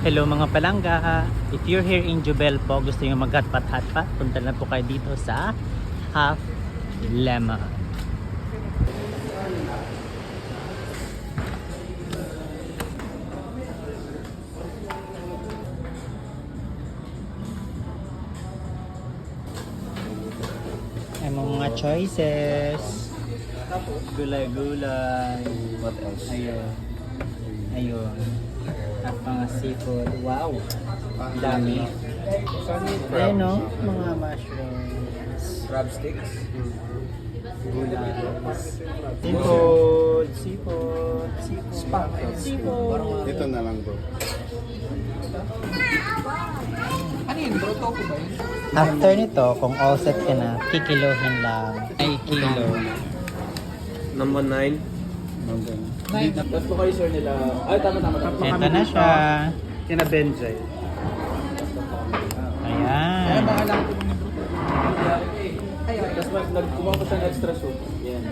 Hello mga palangga! If you're here in Jubel po, gusto nyo mag-hatpat-hatpat, punta na po kayo dito sa Half Lemon. Ay mga choices. Gulay-gulay. What else? Ayun. Ayun. At mga seafood. Wow! Dami. Ayun no, mga mushrooms. Crab sticks? Gulay. Seafood. Seafood. Seafood. Seafood. Ito na lang bro. Ano yun bro? Tofu ba yun? After nito, kung all set ka na, kikilohin lang. Ay, kilo. Number 9. Tapos po kayo sir nila. Ay, tama. Ito na siya. Kina Benjay. Ayan. Tapos nagkuha ko sa extra soup. Yan.